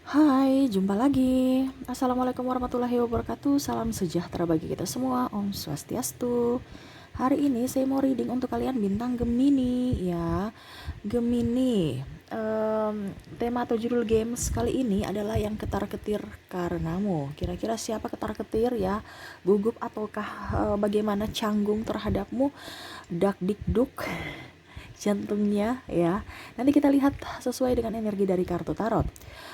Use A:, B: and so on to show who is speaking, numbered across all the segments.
A: Hai, jumpa lagi. Assalamualaikum warahmatullahi wabarakatuh. Salam sejahtera bagi kita semua. Om Swastiastu. Hari ini saya mau reading untuk kalian bintang Gemini ya. Gemini. Tema atau judul games kali ini adalah yang ketar-ketir karenamu. Kira-kira siapa ketar-ketir ya? Gugup ataukah bagaimana canggung terhadapmu? Dak dikduk jantungnya ya. Nanti kita lihat sesuai dengan energi dari kartu tarot.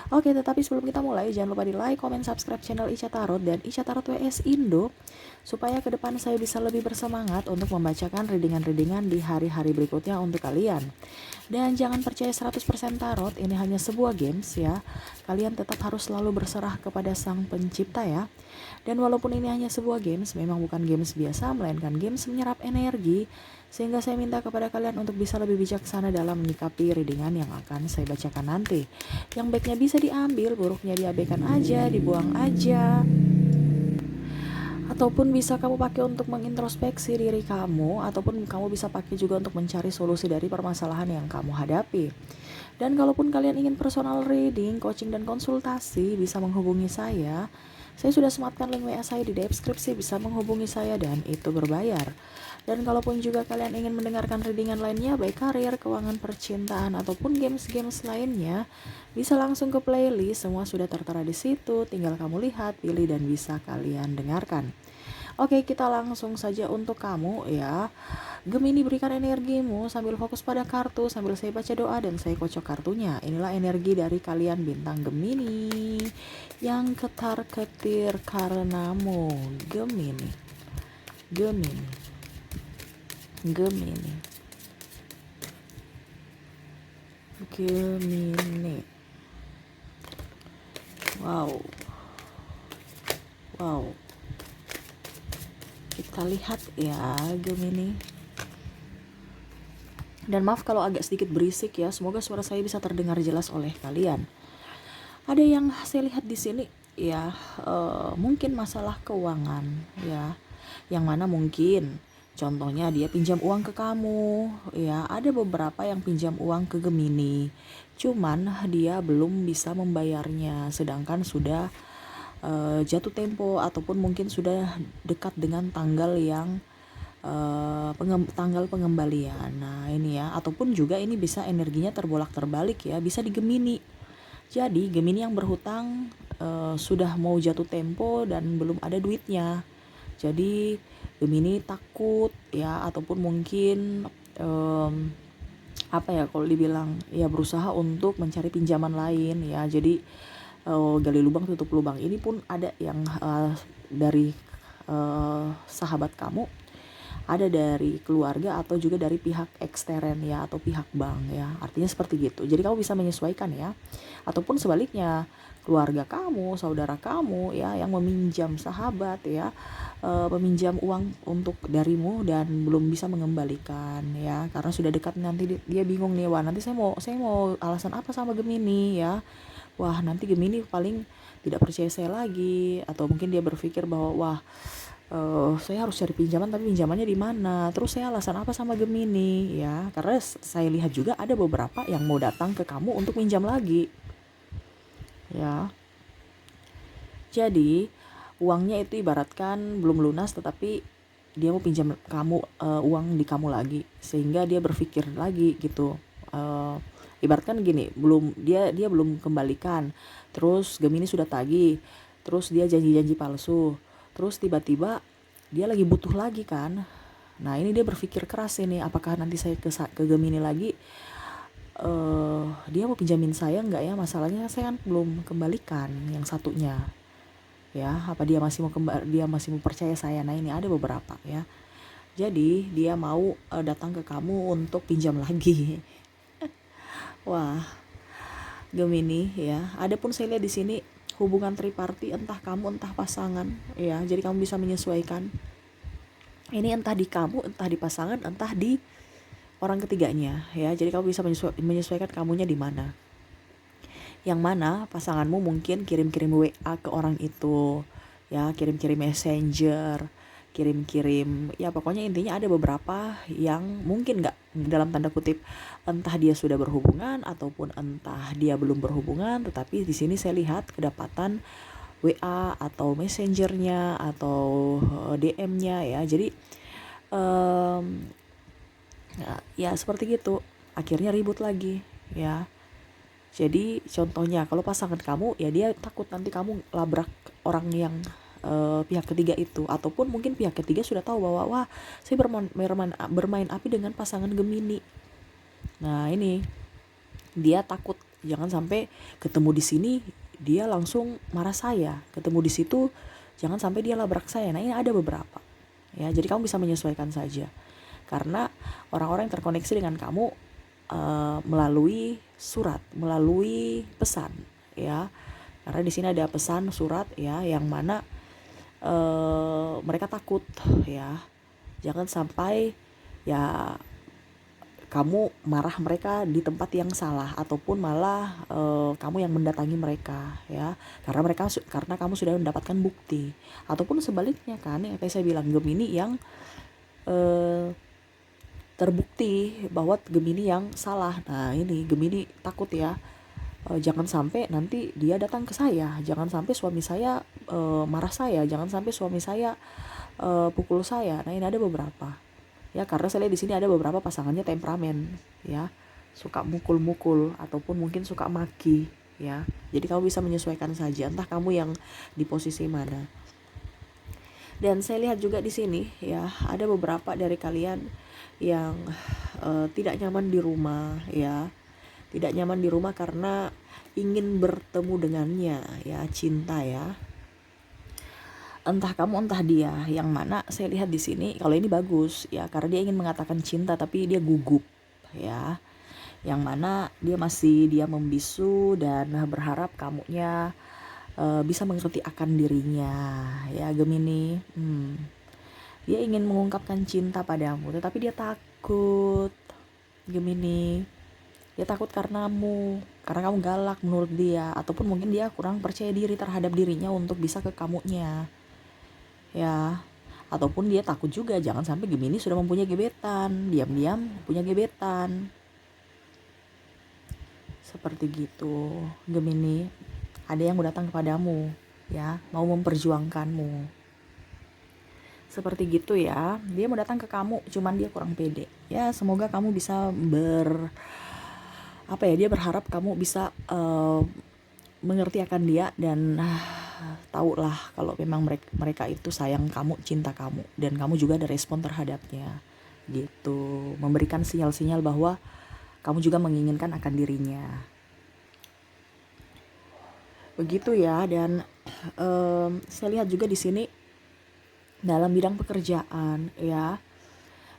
A: Oke, tetapi sebelum kita mulai, jangan lupa di like, comment, subscribe channel Ica Tarot dan Ica Tarot WS Indo supaya ke depan saya bisa lebih bersemangat untuk membacakan readingan-readingan di hari-hari berikutnya untuk kalian. Dan jangan percaya 100% tarot, ini hanya sebuah games ya. Kalian tetap harus selalu berserah kepada sang pencipta ya. Dan walaupun ini hanya sebuah games, memang bukan games biasa, melainkan games menyerap energi. Sehingga saya minta kepada kalian untuk bisa lebih bijaksana dalam menyikapi readingan yang akan saya bacakan nanti. Yang baiknya bisa diambil, buruknya diabaikan aja, dibuang aja. Ataupun bisa kamu pakai untuk mengintrospeksi diri kamu, ataupun kamu bisa pakai juga untuk mencari solusi dari permasalahan yang kamu hadapi. Dan kalaupun kalian ingin personal reading, coaching dan konsultasi, bisa menghubungi saya. Saya sudah sematkan link WA saya di deskripsi, bisa menghubungi saya dan itu berbayar. Dan kalaupun juga kalian ingin mendengarkan readingan lainnya, baik karir, keuangan, percintaan, ataupun games-games lainnya, bisa langsung ke playlist, semua sudah tertera di situ, tinggal kamu lihat, pilih dan bisa kalian dengarkan. Oke, kita langsung saja untuk kamu ya. Gemini, berikan energimu sambil fokus pada kartu, sambil saya baca doa dan saya kocok kartunya. Inilah energi dari kalian bintang Gemini yang ketar-ketir karenamu. Gemini, Gemini, Gemini, Gemini. Wow, wow. Kita lihat ya Gemini. Dan maaf kalau agak sedikit berisik ya, semoga suara saya bisa terdengar jelas oleh kalian. Ada yang saya lihat di sini ya, mungkin masalah keuangan ya, yang mana mungkin contohnya dia pinjam uang ke kamu ya. Ada beberapa yang pinjam uang ke Gemini, cuman dia belum bisa membayarnya, sedangkan sudah jatuh tempo ataupun mungkin sudah dekat dengan tanggal yang tanggal pengembalian. Nah ini ya, ataupun juga ini bisa energinya terbolak-terbalik ya, bisa di Gemini. Jadi Gemini yang berhutang sudah mau jatuh tempo dan belum ada duitnya. Jadi Gemini takut ya, ataupun mungkin apa ya kalau dibilang ya, berusaha untuk mencari pinjaman lain ya. Jadi gali lubang tutup lubang. Ini pun ada yang dari sahabat kamu, ada dari keluarga atau juga dari pihak ekstern ya, atau pihak bank ya. Artinya seperti gitu. Jadi kamu bisa menyesuaikan ya. Ataupun sebaliknya, keluarga kamu, saudara kamu ya yang meminjam sahabat ya, meminjam uang untuk darimu dan belum bisa mengembalikan ya, karena sudah dekat. Nanti dia bingung nih, wah nanti saya mau alasan apa sama Gemini ya. Wah nanti Gemini paling tidak percaya saya lagi, atau mungkin dia berpikir bahwa wah saya harus cari pinjaman, tapi pinjamannya di mana, terus saya alasan apa sama Gemini ya. Karena saya lihat juga ada beberapa yang mau datang ke kamu untuk pinjam lagi ya. Jadi uangnya itu ibaratkan belum lunas, tetapi dia mau pinjam kamu uang di kamu lagi, sehingga dia berpikir lagi gitu. Ibaratkan gini, dia belum kembalikan, terus Gemini sudah tagih, terus dia janji-janji palsu, terus tiba-tiba dia lagi butuh lagi kan. Nah ini dia berpikir keras ini, apakah nanti saya ke Gemini lagi, dia mau pinjamin saya nggak ya, masalahnya saya kan belum kembalikan yang satunya ya, apa dia masih mau percaya saya. Nah ini ada beberapa ya, jadi dia mau datang ke kamu untuk pinjam lagi. Wah Gemini ya. Adapun saya lihat di sini hubungan triparti, entah kamu entah pasangan ya, jadi kamu bisa menyesuaikan ini, entah di kamu, entah di pasangan, entah di orang ketiganya ya. Jadi kamu bisa menyesuaikan kamunya di mana. Yang mana pasanganmu mungkin kirim-kirim WA ke orang itu ya, kirim-kirim messenger kirim-kirim, ya pokoknya intinya ada beberapa yang mungkin nggak, dalam tanda kutip, entah dia sudah berhubungan ataupun entah dia belum berhubungan, tetapi di sini saya lihat kedapatan WA atau messengernya atau DM-nya ya. Jadi ya seperti gitu, akhirnya ribut lagi ya. Jadi contohnya kalau pasangan kamu ya dia takut nanti kamu labrak orang yang pihak ketiga itu, ataupun mungkin pihak ketiga sudah tahu bahwa wah saya bermain api dengan pasangan Gemini. Nah ini dia takut jangan sampai ketemu di sini dia langsung marah saya, ketemu di situ jangan sampai dia labrak saya. Nah ini ada beberapa ya, jadi kamu bisa menyesuaikan saja, karena orang-orang yang terkoneksi dengan kamu melalui surat, melalui pesan ya, karena di sini ada pesan surat ya, yang mana mereka takut ya, jangan sampai ya kamu marah mereka di tempat yang salah, ataupun malah kamu yang mendatangi mereka ya, karena kamu sudah mendapatkan bukti, ataupun sebaliknya kan, yang kayak saya bilang Gemini yang terbukti bahwa Gemini yang salah. Nah ini Gemini takut ya, jangan sampai nanti dia datang ke saya, jangan sampai suami saya marah saya, jangan sampai suami saya pukul saya. Nah ini ada beberapa ya, karena saya lihat di sini ada beberapa pasangannya temperamen ya, suka mukul-mukul ataupun mungkin suka maki ya. Jadi kamu bisa menyesuaikan saja, entah kamu yang di posisi mana. Dan saya lihat juga di sini ya, ada beberapa dari kalian yang tidak nyaman di rumah ya, tidak nyaman di rumah karena ingin bertemu dengannya ya, cinta ya. Entah kamu entah dia, yang mana saya lihat di sini kalau ini bagus ya, karena dia ingin mengatakan cinta tapi dia gugup ya, yang mana dia membisu dan berharap kamunya bisa mengerti akan dirinya ya Gemini. Dia ingin mengungkapkan cinta padamu, tetapi dia takut Gemini. Dia takut karena kamu galak menurut dia, ataupun mungkin dia kurang percaya diri terhadap dirinya untuk bisa ke kamunya ya, ataupun dia takut juga jangan sampai Gemini sudah mempunyai gebetan, diam-diam punya gebetan, seperti gitu Gemini. Ada yang mau datang kepadamu ya, mau memperjuangkanmu, seperti gitu ya. Dia mau datang ke kamu, cuman dia kurang pede ya. Semoga kamu bisa dia berharap kamu bisa mengerti akan dia, dan tahulah kalau memang mereka itu sayang kamu, cinta kamu, dan kamu juga ada respon terhadapnya gitu, memberikan sinyal-sinyal bahwa kamu juga menginginkan akan dirinya, begitu ya. Dan saya lihat juga di sini dalam bidang pekerjaan ya,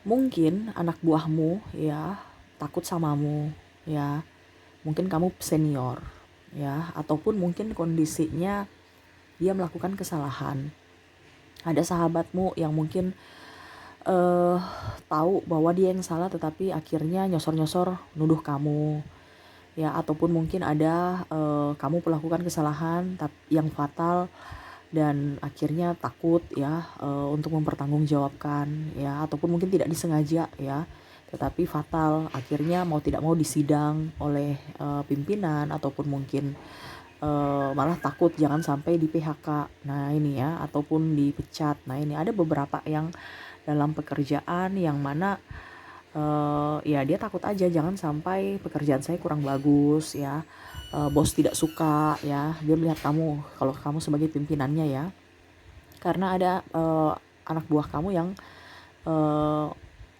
A: mungkin anak buahmu ya takut samamu ya, mungkin kamu senior ya, ataupun mungkin kondisinya dia melakukan kesalahan. Ada sahabatmu yang mungkin tahu bahwa dia yang salah, tetapi akhirnya nyosor-nyosor nuduh kamu ya, ataupun mungkin ada kamu melakukan kesalahan yang fatal dan akhirnya takut ya untuk mempertanggungjawabkan ya, ataupun mungkin tidak disengaja ya, tetapi fatal, akhirnya mau tidak mau disidang oleh pimpinan, ataupun mungkin malah takut jangan sampai di PHK. Nah ini ya, ataupun dipecat. Nah ini ada beberapa yang dalam pekerjaan yang mana ya dia takut aja jangan sampai pekerjaan saya kurang bagus ya, bos tidak suka ya, dia melihat kamu kalau kamu sebagai pimpinannya ya, karena ada anak buah kamu yang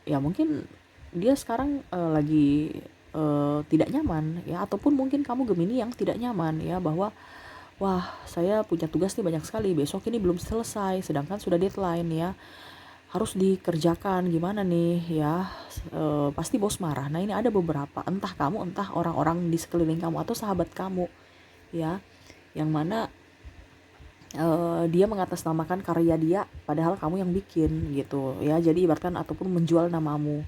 A: ya mungkin dia sekarang lagi tidak nyaman ya, ataupun mungkin kamu Gemini yang tidak nyaman ya, bahwa wah saya punya tugas nih banyak sekali, besok ini belum selesai sedangkan sudah deadline ya, harus dikerjakan, gimana nih ya, pasti bos marah. Nah ini ada beberapa, entah kamu entah orang-orang di sekeliling kamu atau sahabat kamu ya, yang mana dia mengatasnamakan karya dia padahal kamu yang bikin gitu ya, jadi ibaratkan ataupun menjual namamu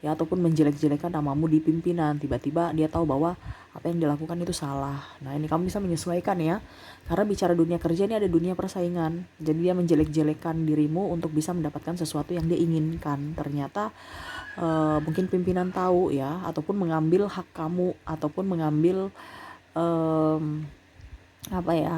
A: ya, ataupun menjelek-jelekan namamu di pimpinan. Tiba-tiba dia tahu bahwa apa yang dilakukan itu salah. Nah, ini kamu bisa menyesuaikan ya, karena bicara dunia kerja ini ada dunia persaingan. Jadi dia menjelek-jelekan dirimu untuk bisa mendapatkan sesuatu yang dia inginkan. Ternyata mungkin pimpinan tahu ya, ataupun mengambil hak kamu, ataupun mengambil em, apa ya,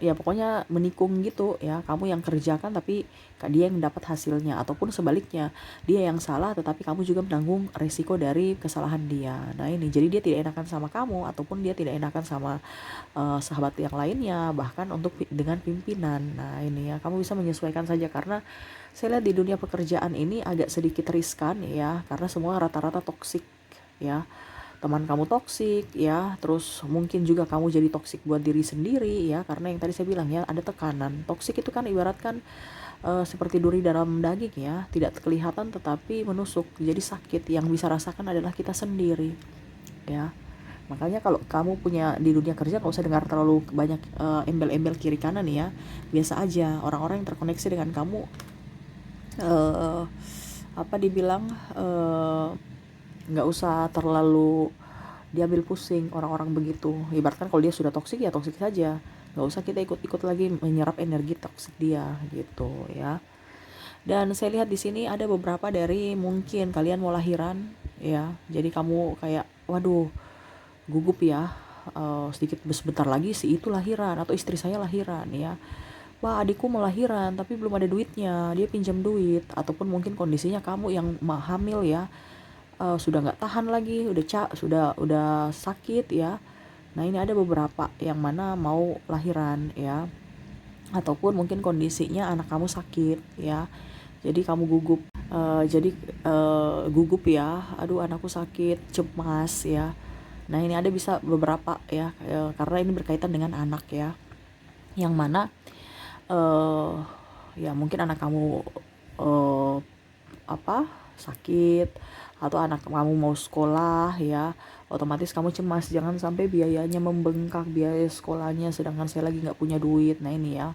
A: ya pokoknya menikung gitu ya, kamu yang kerjakan tapi dia yang dapat hasilnya, ataupun sebaliknya, dia yang salah tetapi kamu juga menanggung resiko dari kesalahan dia. Nah ini, jadi dia tidak enakan sama kamu, ataupun dia tidak enakan sama sahabat yang lainnya, bahkan untuk dengan pimpinan. Nah ini ya, kamu bisa menyesuaikan saja, karena saya lihat di dunia pekerjaan ini agak sedikit riskan ya, karena semua rata-rata toksik ya. Teman kamu toksik ya, terus mungkin juga kamu jadi toksik buat diri sendiri ya, karena yang tadi saya bilang ya, ada tekanan. Toksik itu kan ibaratkan seperti duri dalam daging ya, tidak kelihatan tetapi menusuk, jadi sakit. Yang bisa rasakan adalah kita sendiri ya. Makanya kalau kamu punya di dunia kerja, nggak usah dengar terlalu banyak embel-embel kiri kanan ya, biasa aja. Orang-orang yang terkoneksi dengan kamu eh, apa dibilang, nggak usah terlalu diambil pusing orang-orang begitu. Ibaratkan kalau dia sudah toksik ya toksik saja, nggak usah kita ikut-ikut lagi menyerap energi toksik dia gitu ya. Dan saya lihat di sini ada beberapa dari, mungkin kalian mau lahiran ya, jadi kamu kayak waduh gugup ya, sedikit sebentar lagi si itu lahiran atau istri saya lahiran ya. Wah, adikku mau lahiran tapi belum ada duitnya, dia pinjam duit, ataupun mungkin kondisinya kamu yang hamil ya, sudah nggak tahan lagi, udah sakit ya. Nah ini ada beberapa yang mana mau lahiran ya, ataupun mungkin kondisinya anak kamu sakit ya, jadi kamu gugup. Gugup ya, aduh anakku sakit, cemas ya. Nah ini ada bisa beberapa ya, karena ini berkaitan dengan anak ya, yang mana eh ya mungkin anak kamu eh apa sakit, atau anak kamu mau sekolah ya, otomatis kamu cemas jangan sampai biayanya membengkak, biaya sekolahnya, sedangkan saya lagi nggak punya duit. Nah ini ya,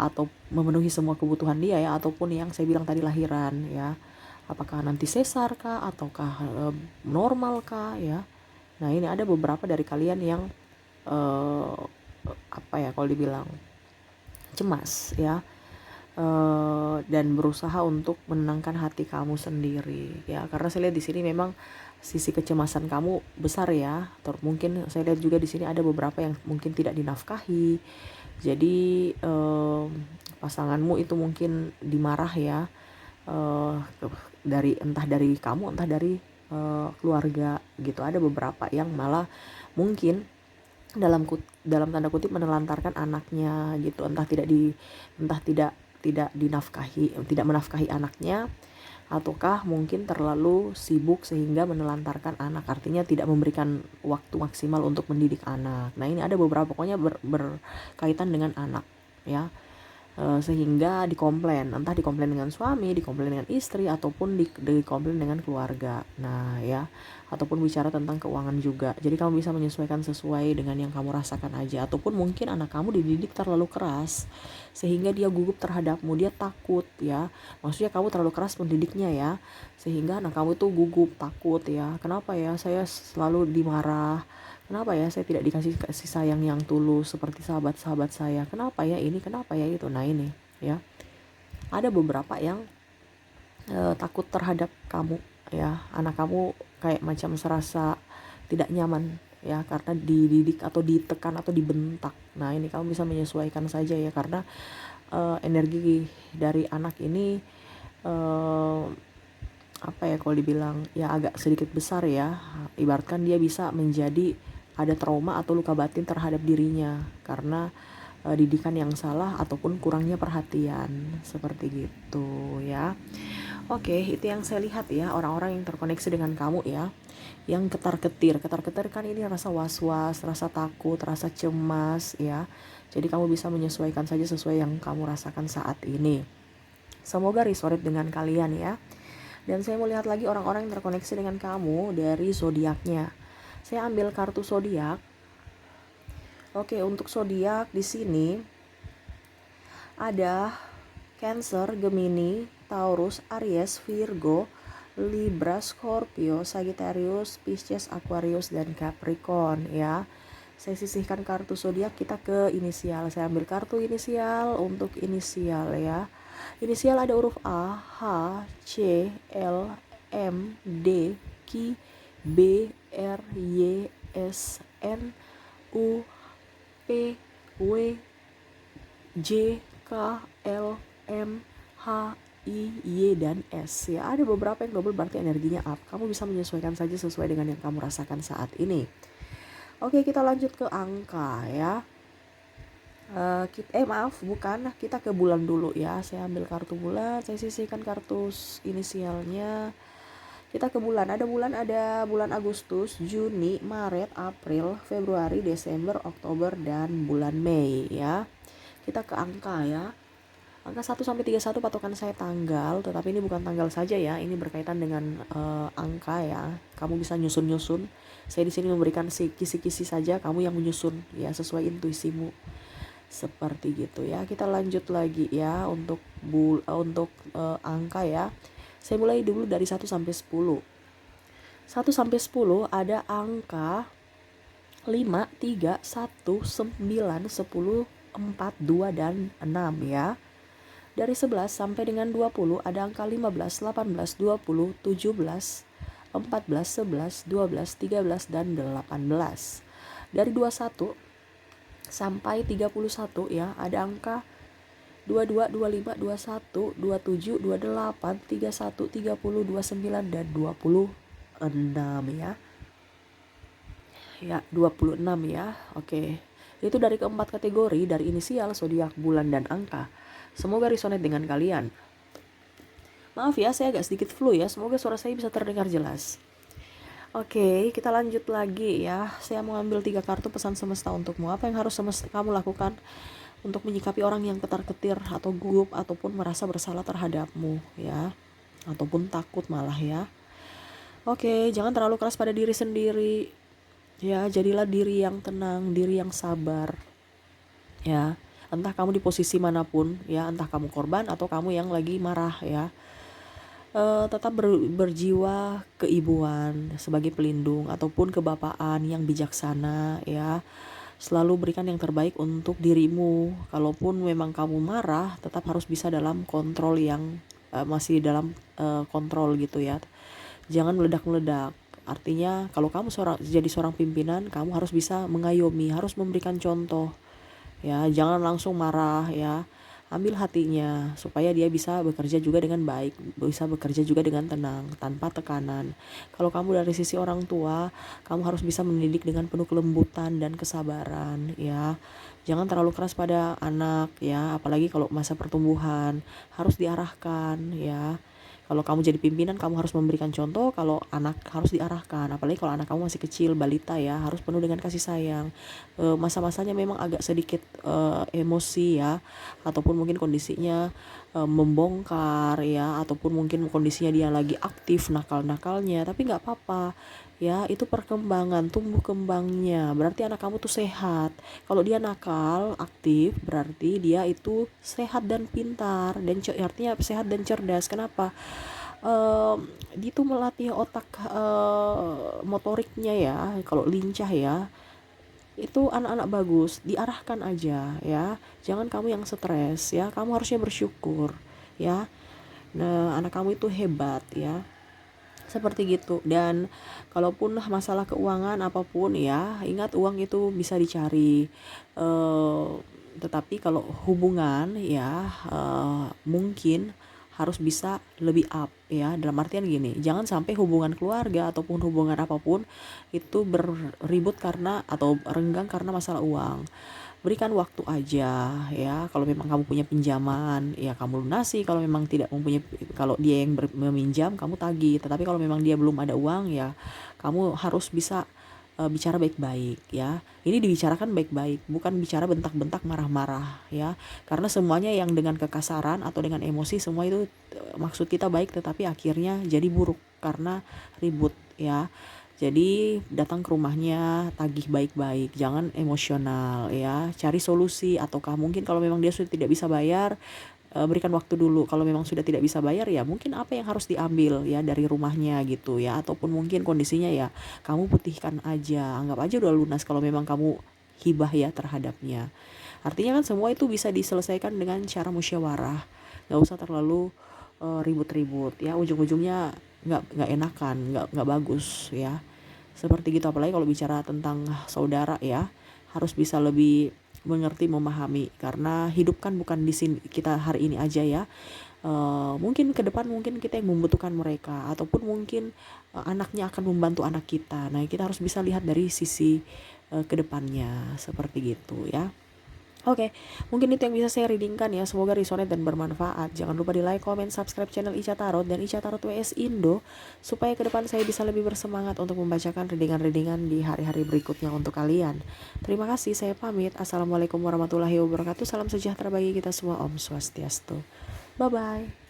A: atau memenuhi semua kebutuhan dia ya, ataupun yang saya bilang tadi lahiran ya, apakah nanti sesar kah ataukah normal kah ya. Nah ini ada beberapa dari kalian yang eh, apa ya kalau dibilang cemas ya, dan berusaha untuk menenangkan hati kamu sendiri ya, karena saya lihat di sini memang sisi kecemasan kamu besar ya. Mungkin saya lihat juga di sini ada beberapa yang mungkin tidak dinafkahi, jadi pasanganmu itu mungkin dimarah ya, eh, dari entah dari kamu entah dari keluarga gitu. Ada beberapa yang malah mungkin dalam tanda kutip menelantarkan anaknya gitu, entah tidak dinafkahi, tidak menafkahi anaknya, ataukah mungkin terlalu sibuk sehingga menelantarkan anak, artinya tidak memberikan waktu maksimal untuk mendidik anak. Nah ini ada beberapa, pokoknya berkaitan dengan anak ya. Sehingga dikomplain, entah dikomplain dengan suami, dikomplain dengan istri, ataupun dikomplain dengan keluarga. Nah ya, ataupun bicara tentang keuangan juga. Jadi kamu bisa menyesuaikan sesuai dengan yang kamu rasakan aja. Ataupun mungkin anak kamu dididik terlalu keras sehingga dia gugup terhadapmu, dia takut ya, maksudnya kamu terlalu keras mendidiknya ya, sehingga anak kamu tuh gugup, takut ya, kenapa ya saya selalu dimarah, kenapa ya saya tidak dikasih kasih sayang yang tulus seperti sahabat-sahabat saya, kenapa ya ini, kenapa ya itu. Nah ini ya, ada beberapa yang takut terhadap kamu ya, anak kamu kayak macam serasa tidak nyaman ya, karena dididik atau ditekan atau dibentak. Nah ini kamu bisa menyesuaikan saja ya, karena energi dari anak ini eh, apa ya kalau dibilang ya agak sedikit besar ya, ibaratkan dia bisa menjadi ada trauma atau luka batin terhadap dirinya karena didikan yang salah ataupun kurangnya perhatian seperti gitu ya. Oke, itu yang saya lihat ya, orang-orang yang terkoneksi dengan kamu ya, yang ketar-ketir kan ini rasa was-was, rasa takut, rasa cemas ya. Jadi kamu bisa menyesuaikan saja sesuai yang kamu rasakan saat ini. Semoga resonate dengan kalian ya. Dan saya mau lihat lagi orang-orang yang terkoneksi dengan kamu dari zodiaknya. Saya ambil kartu zodiak. Oke, untuk zodiak di sini ada Cancer, Gemini, Taurus, Aries, Virgo, Libra, Scorpio, Sagittarius, Pisces, Aquarius, dan Capricorn ya. Saya sisihkan kartu zodiak, kita ke inisial. Saya ambil kartu inisial untuk inisial ya. Inisial ada huruf A, H, C, L, M, D, Q, B, R, Y, S, N, U, P, W, J, K, L, M, H, I, Y, dan S ya. Ada beberapa yang double berarti energinya up. Kamu bisa menyesuaikan saja sesuai dengan yang kamu rasakan saat ini. Oke, kita lanjut ke angka ya. Maaf, bukan, kita ke bulan dulu ya. Saya ambil kartu bulan, saya sisihkan kartu inisialnya. Kita ke bulan, ada bulan Agustus, Juni, Maret, April, Februari, Desember, Oktober, dan bulan Mei ya. Kita ke angka ya. Angka 1 sampai 31 patokan saya tanggal, tetapi ini bukan tanggal saja ya, ini berkaitan dengan angka ya. Kamu bisa nyusun-nyusun. Saya di sini memberikan kisi-kisi saja, kamu yang menyusun ya sesuai intuisimu. Seperti gitu ya. Kita lanjut lagi ya untuk angka ya. Saya mulai dulu dari 1 sampai 10. 1 sampai 10 ada angka 5, 3, 1, 9, 10, 4, 2, dan 6 ya. Dari 11 sampai dengan 20 ada angka 15, 18, 20, 17, 14, 11, 12, 13, dan 18. Dari 21 sampai 31 ya ada angka 22, 25, 21, 27, 28, 31, 30, 29, dan 26 ya. Ya, 26 ya. Oke. Itu dari keempat kategori, dari inisial, zodiak, bulan, dan angka. Semoga resonate dengan kalian. Maaf ya, saya agak sedikit flu ya. Semoga suara saya bisa terdengar jelas. Oke, kita lanjut lagi ya. Saya mau ambil 3 kartu pesan semesta untukmu. Apa yang harus kamu lakukan untuk menyikapi orang yang ketar-ketir atau gugup ataupun merasa bersalah terhadapmu ya, ataupun takut malah ya. Oke, jangan terlalu keras pada diri sendiri ya. Jadilah diri yang tenang, diri yang sabar ya. Entah kamu di posisi manapun ya, entah kamu korban atau kamu yang lagi marah ya, tetap berjiwa keibuan sebagai pelindung ataupun kebapaan yang bijaksana ya. Selalu berikan yang terbaik untuk dirimu. Kalaupun memang kamu marah, tetap harus bisa dalam kontrol yang masih dalam kontrol gitu ya. Jangan meledak-meledak. Artinya kalau kamu jadi seorang pimpinan, kamu harus bisa mengayomi, harus memberikan contoh ya. Jangan langsung marah ya. Ambil hatinya supaya dia bisa bekerja juga dengan baik, bisa bekerja juga dengan tenang tanpa tekanan. Kalau kamu dari sisi orang tua, kamu harus bisa mendidik dengan penuh kelembutan dan kesabaran ya. Jangan terlalu keras pada anak ya, apalagi kalau masa pertumbuhan, harus diarahkan ya. Kalau kamu jadi pimpinan, kamu harus memberikan contoh. Kalau anak, harus diarahkan. Apalagi kalau anak kamu masih kecil, balita ya, harus penuh dengan kasih sayang. Masa-masanya memang agak sedikit emosi ya, ataupun mungkin kondisinya membongkar ya, ataupun mungkin kondisinya dia lagi aktif nakal-nakalnya. Tapi nggak apa-apa ya, itu perkembangan tumbuh kembangnya. Berarti anak kamu tuh sehat. Kalau dia nakal aktif, berarti dia itu sehat dan pintar, dan artinya sehat dan cerdas. Kenapa? Dia tuh melatih otak motoriknya ya. Kalau lincah ya, itu anak-anak bagus. Diarahkan aja ya, jangan kamu yang stres ya. Kamu harusnya bersyukur ya. Nah, anak kamu itu hebat ya, seperti gitu. Dan kalaupun masalah keuangan apapun ya, ingat uang itu bisa dicari, tetapi kalau hubungan ya, mungkin harus bisa lebih up ya. Dalam artian gini, jangan sampai hubungan keluarga ataupun hubungan apapun itu berribut karena atau renggang karena masalah uang. Berikan waktu aja ya. Kalau memang kamu punya pinjaman ya kamu lunasi, kalau memang tidak mempunyai, kalau dia yang meminjam kamu tagih. Tetapi kalau memang dia belum ada uang ya, kamu harus bisa bicara baik-baik ya. Ini dibicarakan baik-baik, bukan bicara bentak-bentak marah-marah ya. Karena semuanya yang dengan kekasaran atau dengan emosi, semua itu maksud kita baik tetapi akhirnya jadi buruk karena ribut ya. Jadi datang ke rumahnya, tagih baik-baik, jangan emosional ya. Cari solusi, ataukah mungkin kalau memang dia sudah tidak bisa bayar, berikan waktu dulu. Kalau memang sudah tidak bisa bayar ya mungkin apa yang harus diambil ya dari rumahnya gitu ya, ataupun mungkin kondisinya ya kamu putihkan aja, anggap aja udah lunas kalau memang kamu hibah ya terhadapnya. Artinya kan semua itu bisa diselesaikan dengan cara musyawarah, nggak usah terlalu ribut-ribut ya, ujung-ujungnya nggak enakan, nggak bagus ya. Seperti gitu, apalagi kalau bicara tentang saudara ya, harus bisa lebih mengerti, memahami, karena hidup kan bukan di sini kita hari ini aja ya. Mungkin ke depan mungkin kita yang membutuhkan mereka, ataupun mungkin anaknya akan membantu anak kita. Nah, kita harus bisa lihat dari sisi ke depannya seperti gitu ya. Oke, mungkin itu yang bisa saya readingkan ya. Semoga resonate dan bermanfaat. Jangan lupa di like, comment, subscribe channel Ica Tarot dan Ica Tarot WS Indo, supaya ke depan saya bisa lebih bersemangat untuk membacakan readingan-readingan di hari-hari berikutnya untuk kalian. Terima kasih, saya pamit. Assalamualaikum warahmatullahi wabarakatuh. Salam sejahtera bagi kita semua. Om Swastiastu. Bye-bye.